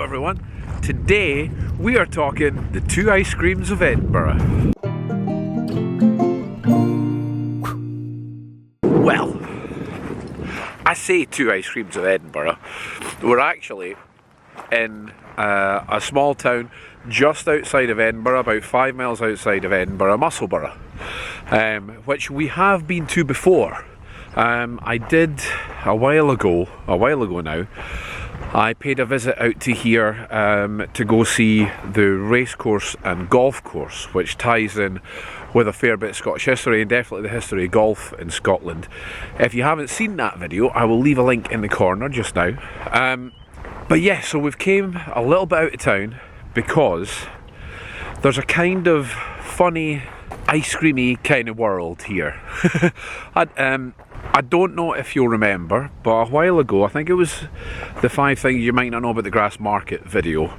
everyone. Today we are talking the two ice creams of Edinburgh. Well, I say two ice creams of Edinburgh. We're actually in a small town just outside of Edinburgh, about 5 miles outside of Edinburgh, Musselburgh, which we have been to before. I did a while ago now. I paid a visit out to here to go see the racecourse and golf course, which ties in with a fair bit of Scottish history and definitely the history of golf in Scotland. If you haven't seen that video, I will leave a link in the corner just now. But yeah, so we've came a little bit out of town because there's a kind of funny ice creamy kind of world here. I don't know if you'll remember, but a while ago, I think it was the 5 things you might not know about the Grass Market video,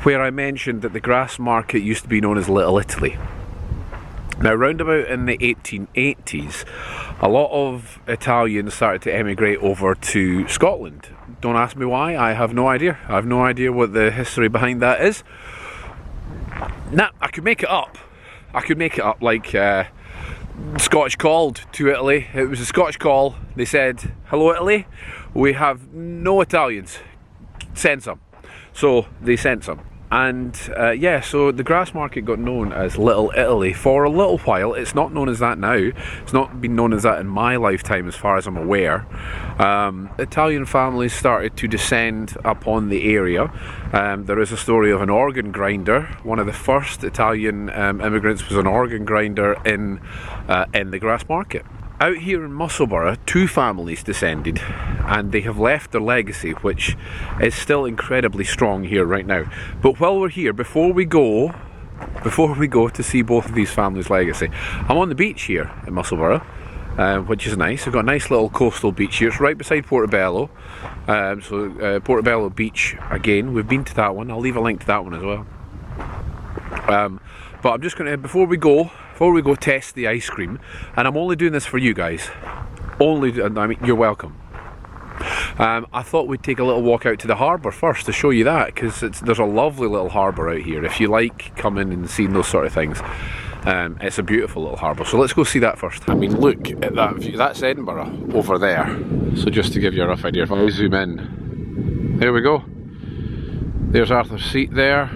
where I mentioned that the Grass Market used to be known as Little Italy. Now, round about in the 1880s, a lot of Italians started to emigrate over to Scotland. Don't ask me why, I have no idea. I have no idea what the history behind that is. Nah, I could make it up. Like Scottish called to Italy. It was a Scottish call. They said, "Hello Italy, we have no Italians, send some." So they sent some. And yeah, so the Grass Market got known as Little Italy for a little while. It's not known as that now. It's not been known as that in my lifetime as far as I'm aware. Italian families started to descend upon the area. There is a story of an organ grinder. One of the first Italian immigrants was an organ grinder in the Grass Market. Out here in Musselburgh, 2 families descended, and they have left their legacy, which is still incredibly strong here right now. But while we're here, before we go to see both of these families' legacy, I'm on the beach here in Musselburgh, which is nice. We've got a nice little coastal beach here. It's right beside Portobello. Portobello Beach, again, we've been to that one. I'll leave a link to that one as well. But I'm just going to, before we go test the ice cream, and I'm only doing this for you guys. I mean, you're welcome. I thought we'd take a little walk out to the harbour first to show you that, because there's a lovely little harbour out here. If you like coming and seeing those sort of things, it's a beautiful little harbour. So let's go see that first. I mean, look at that view. That's Edinburgh over there. So just to give you a rough idea, if I zoom in, there we go. There's Arthur's Seat there.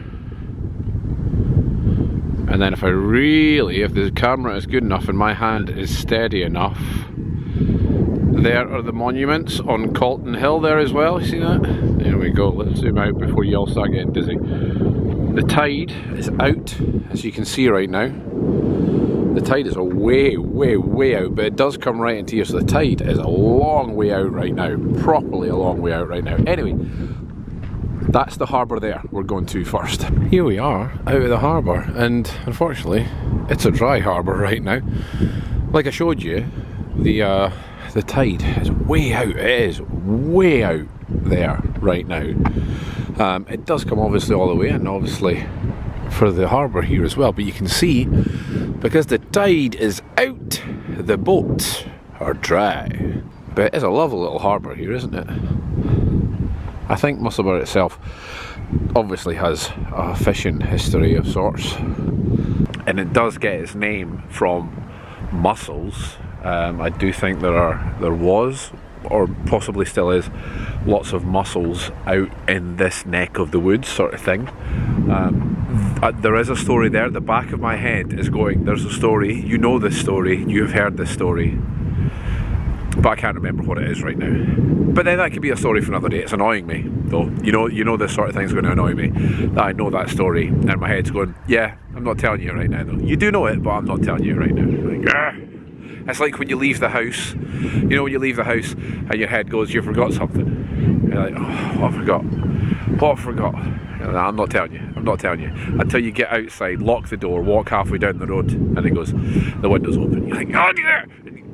And then if the camera is good enough and my hand is steady enough, there are the monuments on Calton Hill there as well. You see that? There we go. Let's zoom out before you all start getting dizzy. The tide is out, as you can see right now. The tide is a way out, but it does come right into here, so the tide is a long way out right now. Properly a long way out right now. Anyway, that's the harbour there we're going to first. Here we are, out of the harbour, and unfortunately, it's a dry harbour right now. Like I showed you, the tide is way out. It is way out there right now. It does come obviously all the way in, obviously, for the harbour here as well, but you can see, because the tide is out, the boats are dry. But it is a lovely little harbour here, isn't it? I think Musselburgh itself obviously has a fishing history of sorts, and it does get its name from mussels. I do think there was, or possibly still is, lots of mussels out in this neck of the woods sort of thing. There is a story there. The back of my head is going, there's a story, you know this story, you have heard this story, but I can't remember what it is right now. But then that could be a story for another day. It's annoying me, though. You know this sort of thing's going to annoy me. That I know that story, and my head's going, yeah, I'm not telling you right now, though. You do know it, but I'm not telling you right now. Like, it's like when you leave the house. You know, when you leave the house and your head goes, you forgot something. You're like, oh, what I forgot? What I forgot? No, I'm not telling you. I'm not telling you. Until you get outside, lock the door, walk halfway down the road, and it goes, the window's open. You're like, oh dear!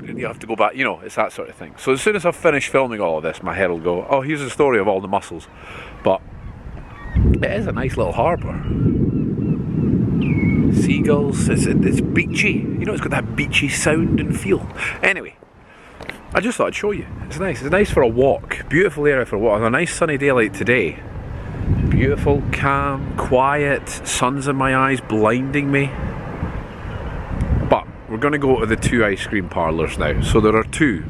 And you have to go back, you know, it's that sort of thing. So as soon as I've finished filming all of this, my head will go, oh, here's the story of all the mussels. But it is a nice little harbour. Seagulls, it's beachy. You know, it's got that beachy sound and feel. Anyway, I just thought I'd show you. It's nice for a walk. Beautiful area for a walk. On a nice sunny day like today, beautiful, calm, quiet, sun's in my eyes, blinding me. But we're going to go to the two ice cream parlours now. So there are two,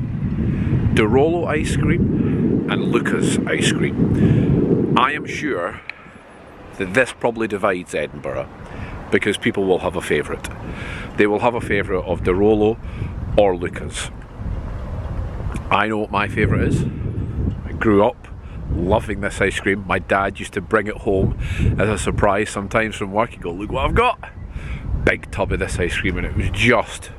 Di Rollo Ice Cream and Luca's Ice Cream. I am sure that this probably divides Edinburgh, because people will have a favourite. They will have a favourite of Di Rollo or Luca's. I know what my favourite is. I grew up loving this ice cream. My dad used to bring it home as a surprise sometimes from work. He'd go, look what I've got! Big tub of this ice cream, and it was just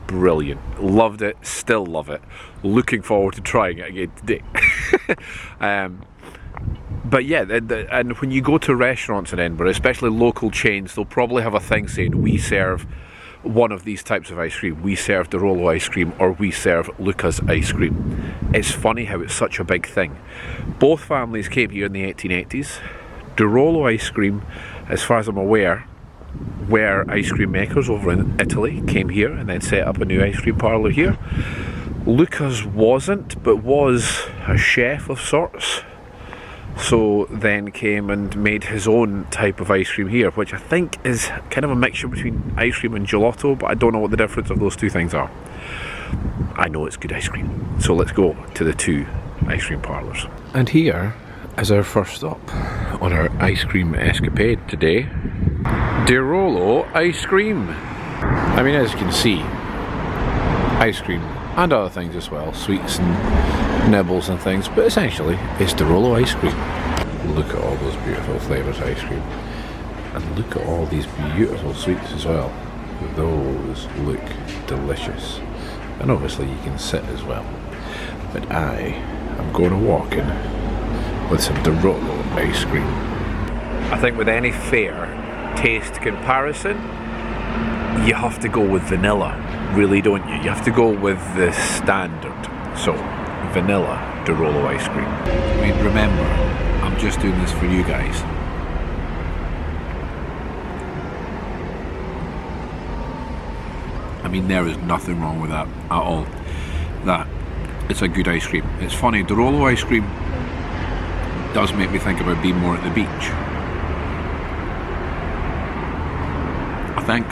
brilliant. Loved it, still love it. Looking forward to trying it again today. But yeah, and when you go to restaurants in Edinburgh, especially local chains, they'll probably have a thing saying, we serve one of these types of ice cream. We serve the Rollo ice cream, or we serve Luca's ice cream. It's funny how it's such a big thing. Both families came here in the 1880s. Di Rollo ice cream, as far as I'm aware, were ice cream makers over in Italy, came here and then set up a new ice cream parlour here. Luca's wasn't, but was a chef of sorts. So then came and made his own type of ice cream here, which I think is kind of a mixture between ice cream and gelato, but I don't know what the difference of those two things are. I know it's good ice cream. So let's go to the two ice cream parlours. And here is our first stop on our ice cream escapade today. Di Rollo Ice Cream. I mean, as you can see, ice cream and other things as well, sweets and nibbles and things, but essentially it's Di Rollo Ice Cream. Look at all those beautiful flavours of ice cream, and look at all these beautiful sweets as well. Those look delicious, and obviously you can sit as well, but I am going to walk in with some Di Rollo Ice Cream. I think with any fair taste comparison, you have to go with vanilla, really, don't you? You have to go with the standard. So, vanilla Di Rollo ice cream. I mean, remember, I'm just doing this for you guys. I mean, there is nothing wrong with that at all. That, it's a good ice cream. It's funny, Di Rollo ice cream does make me think about being more at the beach. I think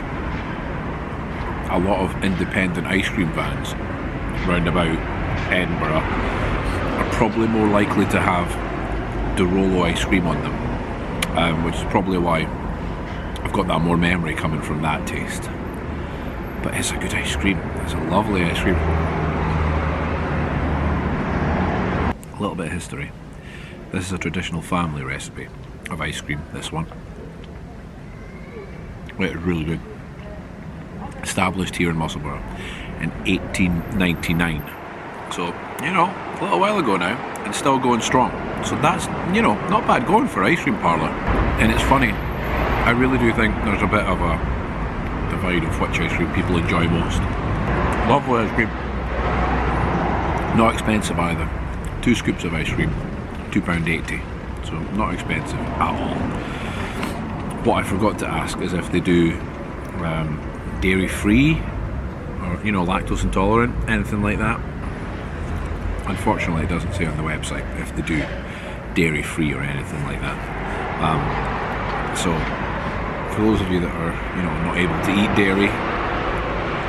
a lot of independent ice cream vans round about Edinburgh are probably more likely to have Di Rollo ice cream on them, which is probably why I've got that more memory coming from that taste. But it's a good ice cream. It's a lovely ice cream. A little bit of history. This is a traditional family recipe of ice cream, this one. It's really good. Established here in Musselburgh in 1899. So, you know, a little while ago now, and still going strong. So that's, you know, not bad going for ice cream parlour. And it's funny, I really do think there's a bit of a divide of which ice cream people enjoy most. Lovely ice cream. Not expensive either. 2 scoops of ice cream, £2.80. So not expensive at all. What I forgot to ask is if they do dairy free, or, you know, lactose intolerant, anything like that. Unfortunately, it doesn't say on the website if they do dairy free or anything like that. So for those of you that are, you know, not able to eat dairy,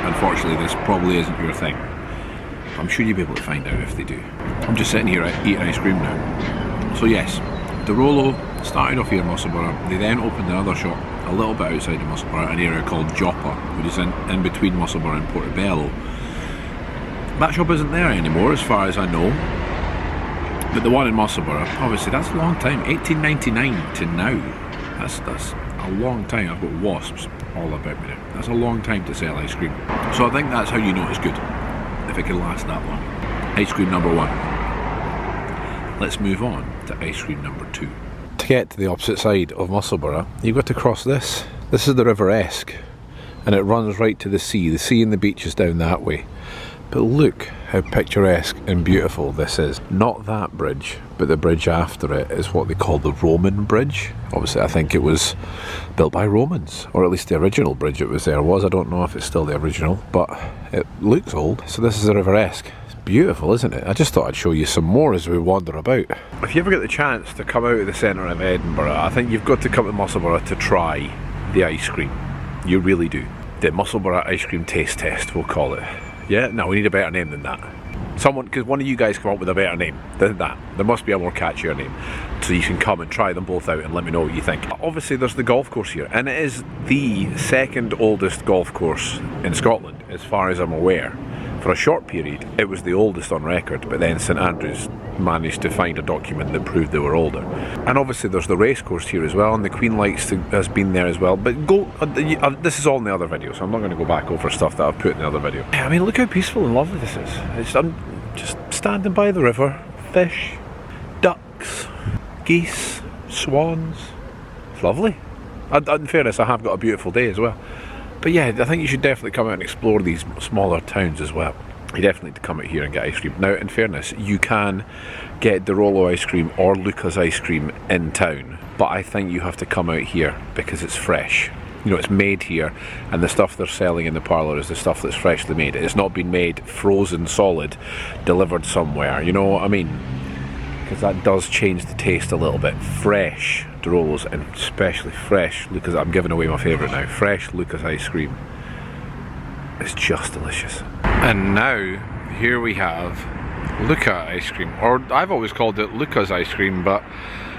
unfortunately this probably isn't your thing. I'm sure you'll be able to find out if they do. I'm just sitting here eating ice cream now. So yes, Di Rollo started off here in Musselburgh. They then opened another shop a little bit outside of Musselburgh, an area called Joppa, which is in between Musselburgh and Portobello. That shop isn't there anymore as far as I know, but the one in Musselburgh, obviously that's a long time, 1899 to now. That's a long time. I've got wasps all about me now. That's a long time to sell ice cream. So I think that's how you know it's good, if it can last that long. Ice cream number 1. Let's move on to ice cream number 2. To get to the opposite side of Musselburgh, you've got to cross this. This is the River Esk, and it runs right to the sea. The sea and the beach is down that way. But look how picturesque and beautiful this is. Not that bridge, but the bridge after it is what they call the Roman Bridge. Obviously, I think it was built by Romans, or at least the original bridge it was there was. I don't know if it's still the original, but it looks old. So this is the River Esk. It's beautiful, isn't it? I just thought I'd show you some more as we wander about. If you ever get the chance to come out of the centre of Edinburgh, I think you've got to come to Musselburgh to try the ice cream. You really do. The Musselburgh Ice Cream Taste Test, we'll call it. Yeah? No, we need a better name than that. Someone, because one of you guys come up with a better name than that. There must be a more catchier name. So you can come and try them both out and let me know what you think. Obviously there's the golf course here, and it is the second oldest golf course in Scotland, as far as I'm aware. For a short period, it was the oldest on record, but then St Andrews managed to find a document that proved they were older. And obviously there's the race course here as well, and the Queen has been there as well. But this is all in the other video, so I'm not going to go back over stuff that I've put in the other video. I mean, look how peaceful and lovely this is. I'm just standing by the river, fish, ducks, geese, swans. It's lovely. In fairness, I have got a beautiful day as well. But yeah, I think you should definitely come out and explore these smaller towns as well. You definitely need to come out here and get ice cream. Now, in fairness, you can get the Rollo Ice Cream or Luca's Ice Cream in town, but I think you have to come out here because it's fresh. You know, it's made here, and the stuff they're selling in the parlour is the stuff that's freshly made. It's not been made frozen solid, delivered somewhere, you know what I mean? Because that does change the taste a little bit. Fresh Di Rollo's, and especially fresh Luca's. I'm giving away my favourite now. Fresh Luca's Ice Cream. It's just delicious. And now, here we have Luca Ice Cream. Or I've always called it Luca's Ice Cream, but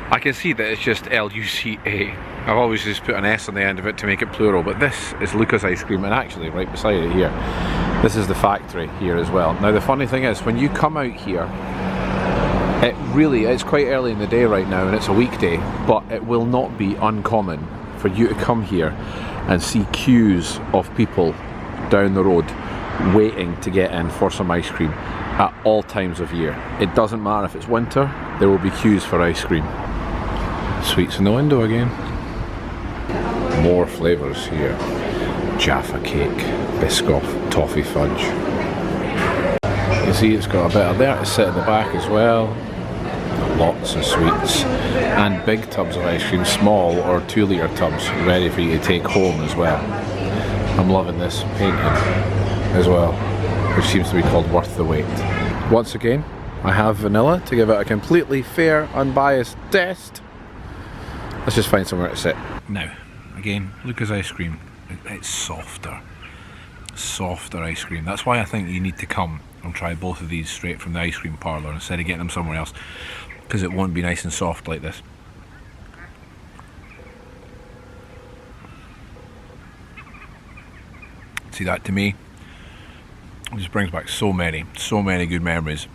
I can see that it's just L-U-C-A. I've always just put an S on the end of it to make it plural, but this is Luca's Ice Cream, and actually right beside it here, this is the factory here as well. Now the funny thing is, when you come out here, it's quite early in the day right now and it's a weekday, but it will not be uncommon for you to come here and see queues of people down the road waiting to get in for some ice cream at all times of year. It doesn't matter if it's winter, there will be queues for ice cream. Sweets in the window again. More flavours here. Jaffa cake, Biscoff, toffee fudge. You see it's got a bit of there to sit at the back as well. Lots of sweets. And big tubs of ice cream, small or 2 litre tubs, ready for you to take home as well. I'm loving this painting as well, which seems to be called Worth the Wait. Once again, I have vanilla to give it a completely fair, unbiased test. Let's just find somewhere to sit. Now, again, Luca's Ice Cream. It's softer ice cream. That's why I think you need to come and try both of these straight from the ice cream parlour instead of getting them somewhere else, because it won't be nice and soft like this. See, that to me just brings back so many good memories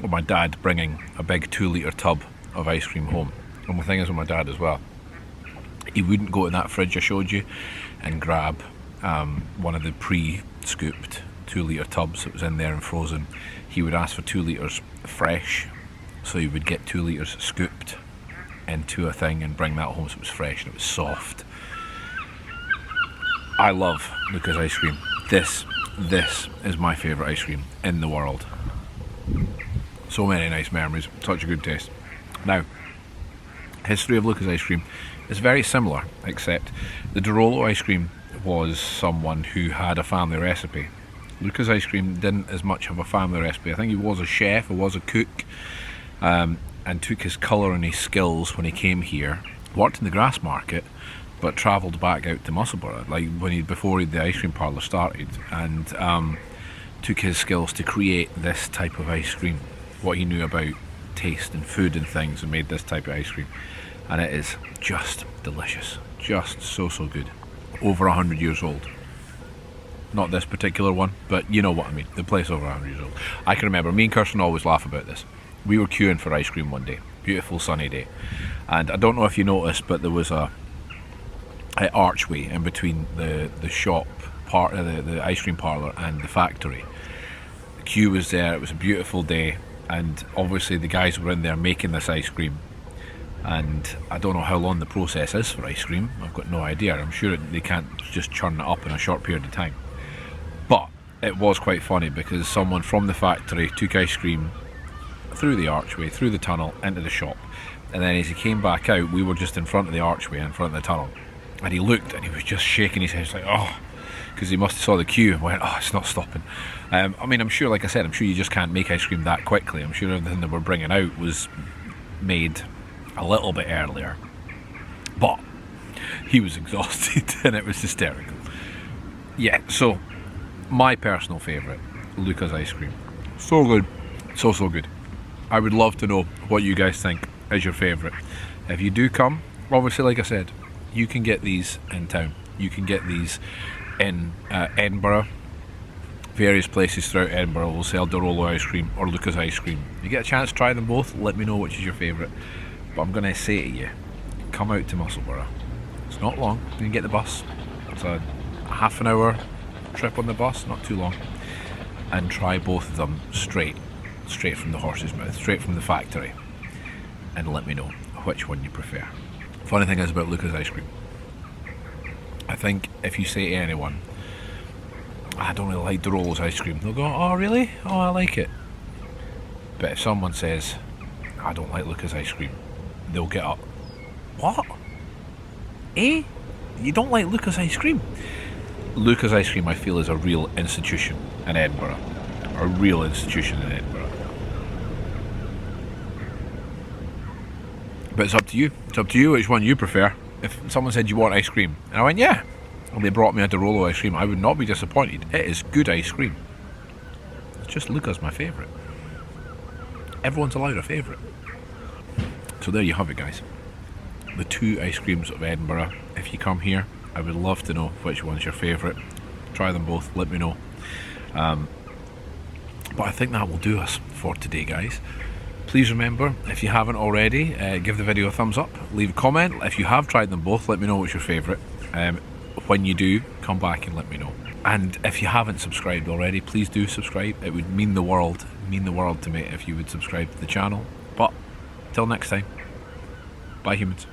of my dad bringing a big 2 litre tub of ice cream home. And the thing is with my dad as well, he wouldn't go in that fridge I showed you and grab one of the pre-scooped 2 litre tubs that was in there and frozen. He would ask for 2 litres fresh, so he would get 2 litres scooped into a thing and bring that home so it was fresh and it was soft. I love Luca's Ice Cream. This is my favourite ice cream in the world. So many nice memories, such a good taste. Now, history of Luca's Ice Cream is very similar, except the Di Rollo Ice Cream was someone who had a family recipe. Luca's Ice Cream didn't as much have a family recipe. I think he was a chef, he was a cook, and took his colour and his skills when he came here, worked in the grass market, but travelled back out to Musselburgh, like before the ice cream parlour started, and took his skills to create this type of ice cream, what he knew about taste and food and things, and made this type of ice cream. And it is just delicious, just so good. Over 100 years old. Not this particular one, but you know what I mean, the place over 100 years old. I can remember, me and Kirsten always laugh about this. We were queuing for ice cream one day, beautiful sunny day, and I don't know if you noticed, but there was a archway in between the shop part of the ice cream parlour and the factory. The queue was there, it was a beautiful day, and obviously the guys were in there making this ice cream. And I don't know how long the process is for ice cream, I've got no idea. I'm sure they can't just churn it up in a short period of time. But it was quite funny because someone from the factory took ice cream through the archway, through the tunnel, into the shop. And then as he came back out, we were just in front of the archway, in front of the tunnel. And he looked and he was just shaking his head, like, oh, because he must have saw the queue and went, oh, it's not stopping. I mean, I'm sure, like I said, I'm sure you just can't make ice cream that quickly. I'm sure everything that we're bringing out was made a little bit earlier. But he was exhausted and it was hysterical. Yeah, so my personal favourite, Luca's Ice Cream. So good. So good. I would love to know what you guys think is your favourite. If you do come, obviously, like I said, you can get these in town. You can get these in Edinburgh. Various places throughout Edinburgh will sell the Rollo Ice Cream or Luca's Ice Cream. If you get a chance to try them both, let me know which is your favourite. But I'm going to say to you, come out to Musselburgh. It's not long. You can get the bus. It's a half an hour trip on the bus, not too long. And try both of them straight from the horse's mouth, straight from the factory. And let me know which one you prefer. Funny thing is about Luca's Ice Cream, I think if you say to anyone, I don't really like Di Rollo's ice cream, they'll go, oh really? Oh, I like it. But if someone says, I don't like Luca's Ice Cream, they'll get up. What? Eh? You don't like Luca's Ice Cream? Luca's Ice Cream, I feel, is a real institution in Edinburgh. A real institution in Edinburgh. But it's up to you. It's up to you which one you prefer. If someone said you want ice cream, and I went, yeah, and they brought me a Di Rollo ice cream, I would not be disappointed. It is good ice cream. It's just Luca's my favourite. Everyone's allowed a favourite. So there you have it, guys. The two ice creams of Edinburgh. If you come here, I would love to know which one's your favourite. Try them both, let me know. But I think that will do us for today, guys. Please remember, if you haven't already, give the video a thumbs up, leave a comment. If you have tried them both, let me know what's your favourite. When you do, come back and let me know. And if you haven't subscribed already, please do subscribe. It would mean the world to me if you would subscribe to the channel. But till next time, bye humans.